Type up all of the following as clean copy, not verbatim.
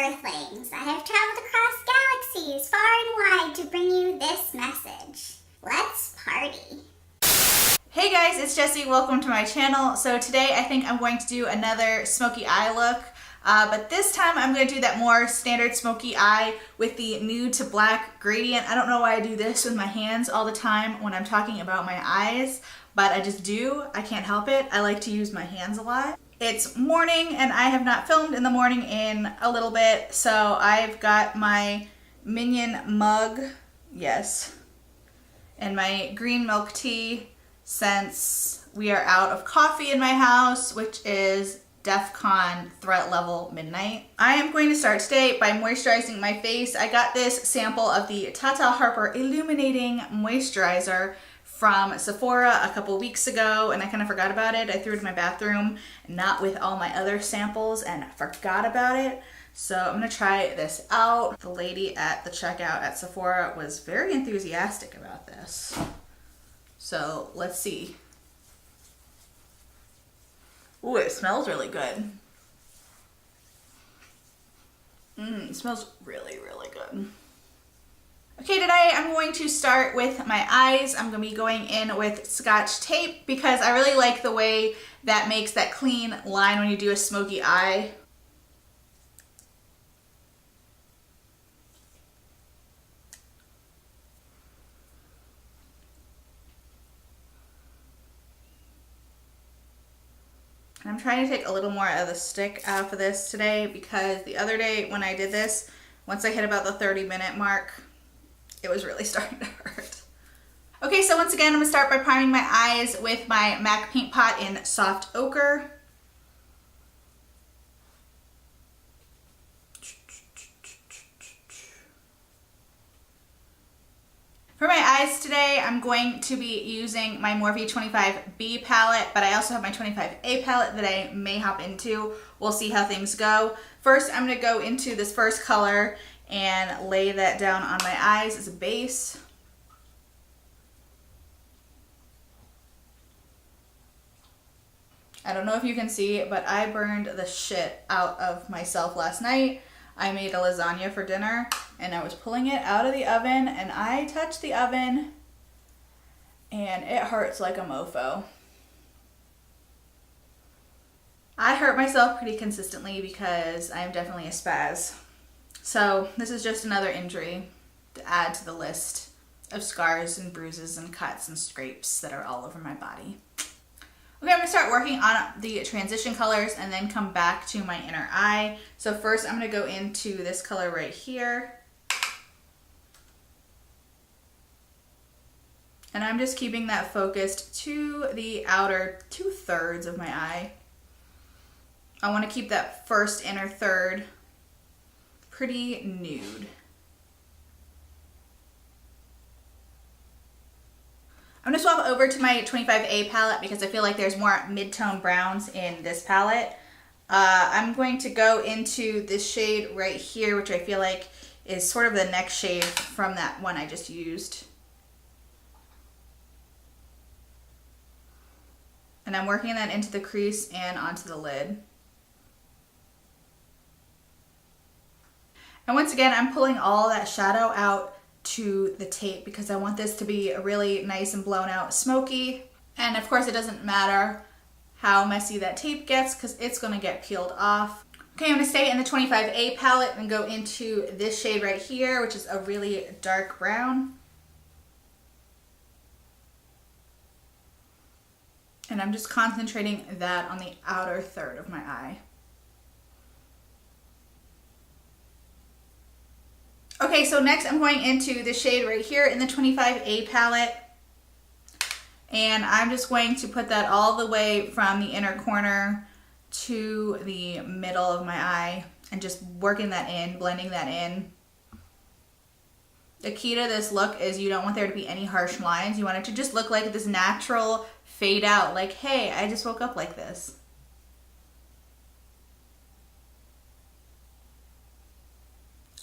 Earthlings. I have traveled across galaxies far and wide to bring you this message. Let's party. Hey guys, it's Jessie. Welcome to my channel. So today I think I'm going to do another smoky eye look, but this time I'm going to do that more standard smoky eye with the nude to black gradient. I don't know why I do this with my hands all the time when I'm talking about my eyes, but I just do. I can't help it. I like to use my hands a lot. It's morning and I have not filmed in the morning in a little bit, so I've got my Minion mug, yes, and my green milk tea since we are out of coffee in my house, which is DEFCON threat level midnight. I am going to start today by moisturizing my face. I got this sample of the Tata Harper Illuminating Moisturizer from Sephora a couple weeks ago, and I kind of forgot about it. I threw it in my bathroom, not with all my other samples, and forgot about it. So I'm gonna try this out. The lady at the checkout at Sephora was very enthusiastic about this. So let's see. Ooh, it smells really good. It smells really, really good. Okay, today I'm going to start with my eyes. I'm going to be going in with Scotch tape because I really like the way that makes that clean line when you do a smoky eye. And I'm trying to take a little more of the stick out of this today because the other day when I did this, once I hit about the 30-minute mark, it was really starting to hurt. Okay, so once again, I'm gonna start by priming my eyes with my MAC Paint Pot in Soft Ochre. For my eyes today, I'm going to be using my Morphe 25B palette, but I also have my 25A palette that I may hop into. We'll see how things go. First, I'm gonna go into this first color and lay that down on my eyes as a base. I don't know if you can see, but I burned the shit out of myself last night. I made a lasagna for dinner and I was pulling it out of the oven and I touched the oven and it hurts like a mofo. I hurt myself pretty consistently because I'm definitely a spaz. So this is just another injury to add to the list of scars and bruises and cuts and scrapes that are all over my body. Okay, I'm gonna start working on the transition colors and then come back to my inner eye. So first I'm gonna go into this color right here. And I'm just keeping that focused to the outer 2/3 of my eye. I wanna keep that first inner third pretty nude. I'm gonna swap over to my 25A palette because I feel like there's more mid-tone browns in this palette. I'm going to go into this shade right here, which I feel like is sort of the next shade from that one I just used. And I'm working that into the crease and onto the lid. And once again, I'm pulling all that shadow out to the tape because I want this to be a really nice and blown out smoky. And of course it doesn't matter how messy that tape gets because it's gonna get peeled off. Okay, I'm gonna stay in the 25A palette and go into this shade right here, which is a really dark brown. And I'm just concentrating that on the outer third of my eye. Okay, so next I'm going into the shade right here in the 25A palette. And I'm just going to put that all the way from the inner corner to the middle of my eye and just working that in, blending that in. The key to this look is you don't want there to be any harsh lines. You want it to just look like this natural fade out, like, hey, I just woke up like this.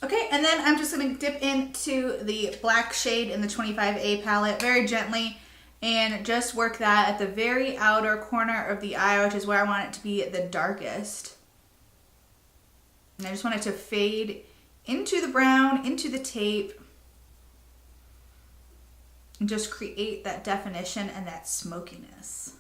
Okay, and then I'm just going to dip into the black shade in the 25A palette very gently and just work that at the very outer corner of the eye, which is where I want it to be the darkest. And I just want it to fade into the brown, into the tape, and just create that definition and that smokiness.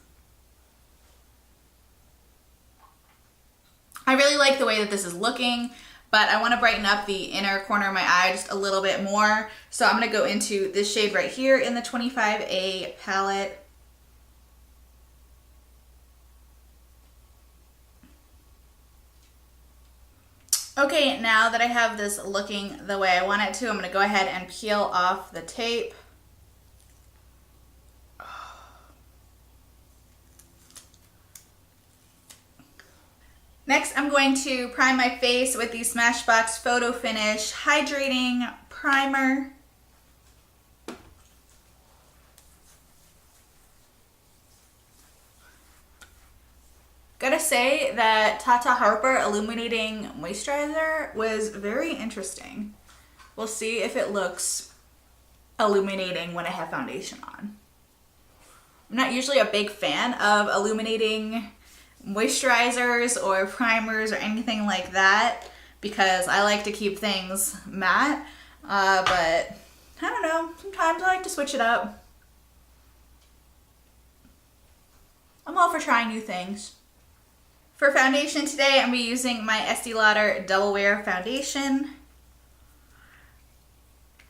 I really like the way that this is looking, but I want to brighten up the inner corner of my eye just a little bit more. So I'm going to go into this shade right here in the 25A palette. Okay, now that I have this looking the way I want it to, I'm going to go ahead and peel off the tape. Next, I'm going to prime my face with the Smashbox Photo Finish Hydrating Primer. Gotta say that Tata Harper Illuminating Moisturizer was very interesting. We'll see if it looks illuminating when I have foundation on. I'm not usually a big fan of illuminating moisturizers or primers or anything like that because I like to keep things matte, but I don't know, sometimes I like to switch it up. I'm all for trying new things. For foundation today, I'm going to be using my Estee Lauder Double Wear Foundation.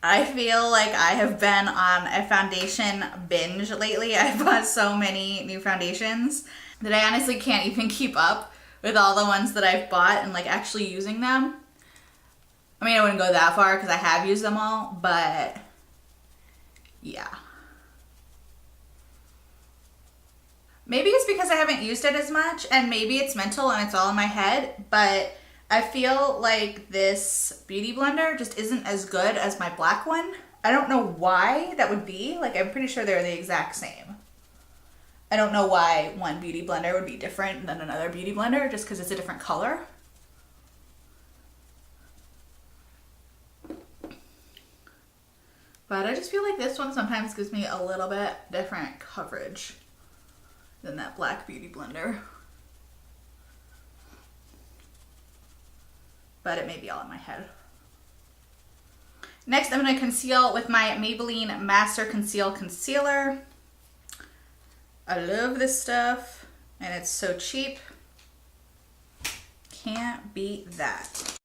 I feel like I have been on a foundation binge lately. I've bought so many new foundations that I honestly can't even keep up with all the ones that I've bought and like actually using them. I mean, I wouldn't go that far because I have used them all, but yeah. Maybe it's because I haven't used it as much, and maybe it's mental and it's all in my head, but I feel like this beauty blender just isn't as good as my black one. I don't know why that would be. Like, I'm pretty sure they're the exact same. I don't know why one beauty blender would be different than another beauty blender just because it's a different color. But I just feel like this one sometimes gives me a little bit different coverage than that black beauty blender. But it may be all in my head. Next, I'm going to conceal with my Maybelline Master Conceal Concealer. I love this stuff, and it's so cheap. Can't beat that.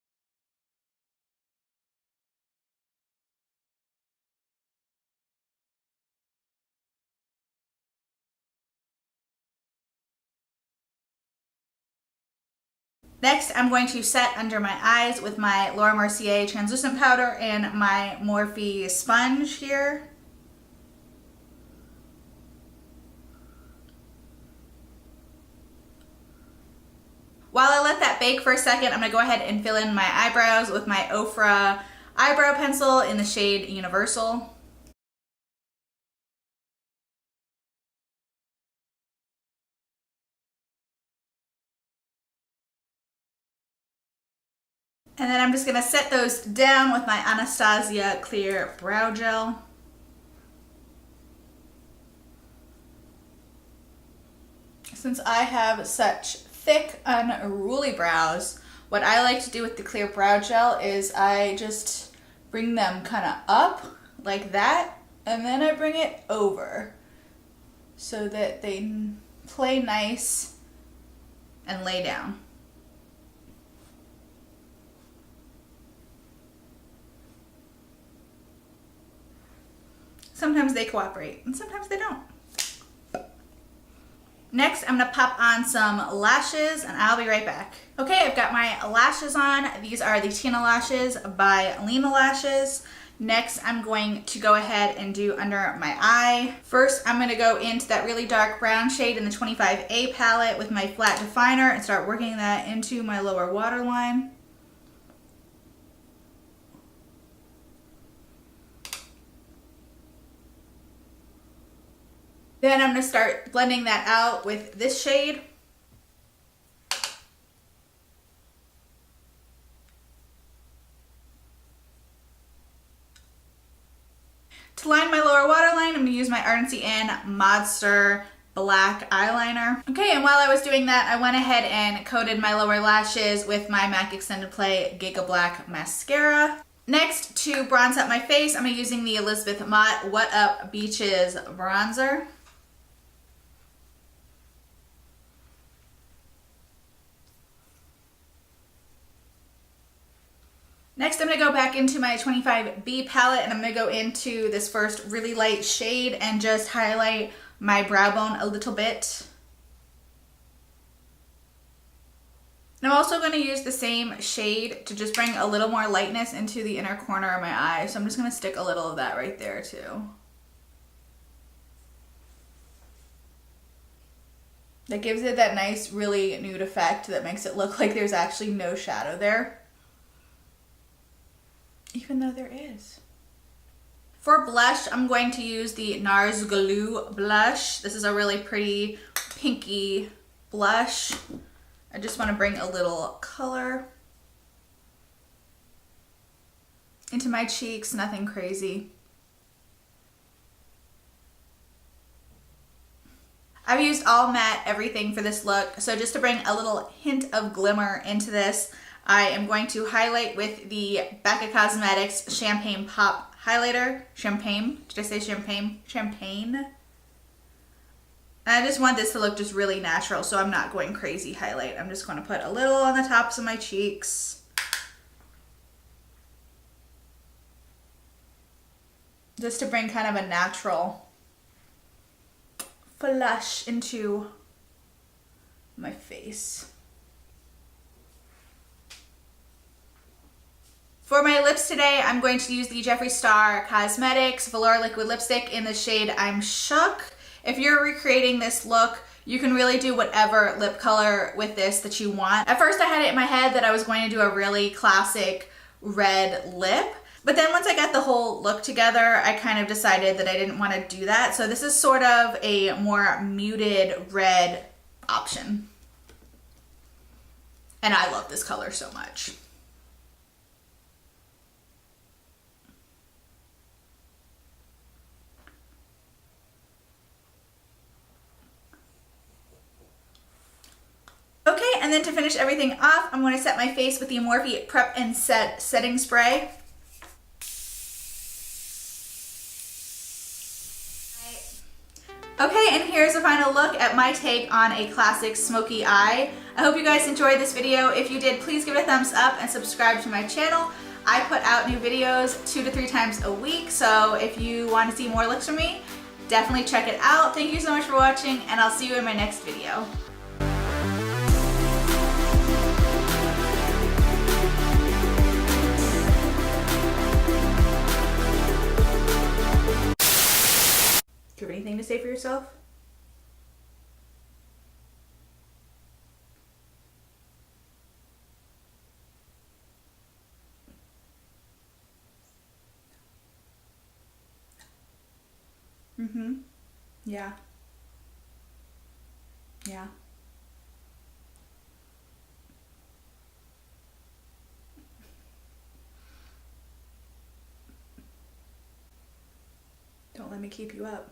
Next, I'm going to set under my eyes with my Laura Mercier translucent powder and my Morphe sponge here. While I let that bake for a second, I'm going to go ahead and fill in my eyebrows with my Ofra eyebrow pencil in the shade Universal. And then I'm just going to set those down with my Anastasia Clear Brow Gel. Since I have such thick, unruly brows, what I like to do with the Clear Brow Gel is I just bring them kind of up like that, and then I bring it over so that they play nice and lay down. Sometimes they cooperate, and sometimes they don't. Next, I'm gonna pop on some lashes, and I'll be right back. Okay, I've got my lashes on. These are the Tina Lashes by Lena Lashes. Next, I'm going to go ahead and do under my eye. First, I'm gonna go into that really dark brown shade in the 25A palette with my flat definer and start working that into my lower waterline. Then I'm going to start blending that out with this shade. To line my lower waterline, I'm going to use my Ardency and Modster black eyeliner. Okay, and while I was doing that, I went ahead and coated my lower lashes with my MAC Extended Play Gigablack mascara. Next, to bronze up my face, I'm using the Elizabeth Mott Whatup Beaches bronzer. Next, I'm going to go back into my 25B palette and I'm going to go into this first really light shade and just highlight my brow bone a little bit. And I'm also going to use the same shade to just bring a little more lightness into the inner corner of my eye. So I'm just going to stick a little of that right there too. That gives it that nice, really nude effect that makes it look like there's actually no shadow there, even though there is. For blush, I'm going to use the NARS Goulue blush. This is a really pretty pinky blush. I just want to bring a little color into my cheeks, nothing crazy. I've used all matte everything for this look, so just to bring a little hint of glimmer into this, I am going to highlight with the Becca Cosmetics Champagne Pop Highlighter. Champagne? Did I say champagne? Champagne. And I just want this to look just really natural, so I'm not going crazy highlight. I'm just going to put a little on the tops of my cheeks. Just to bring kind of a natural flush into my face. For my lips today, I'm going to use the Jeffree Star Cosmetics Velour Liquid Lipstick in the shade I'm Shook. If you're recreating this look, you can really do whatever lip color with this that you want. At first I had it in my head that I was going to do a really classic red lip, but then once I got the whole look together, I kind of decided that I didn't want to do that. So this is sort of a more muted red option. And I love this color so much. Okay, and then to finish everything off, I'm going to set my face with the Morphe Prep and Set Setting Spray. Okay, and here's a final look at my take on a classic smoky eye. I hope you guys enjoyed this video. If you did, please give it a thumbs up and subscribe to my channel. I put out new videos 2 to 3 times a week, so if you want to see more looks from me, definitely check it out. Thank you so much for watching, and I'll see you in my next video. Do you have anything to say for yourself? Mm-hmm. Yeah. Yeah. Don't let me keep you up.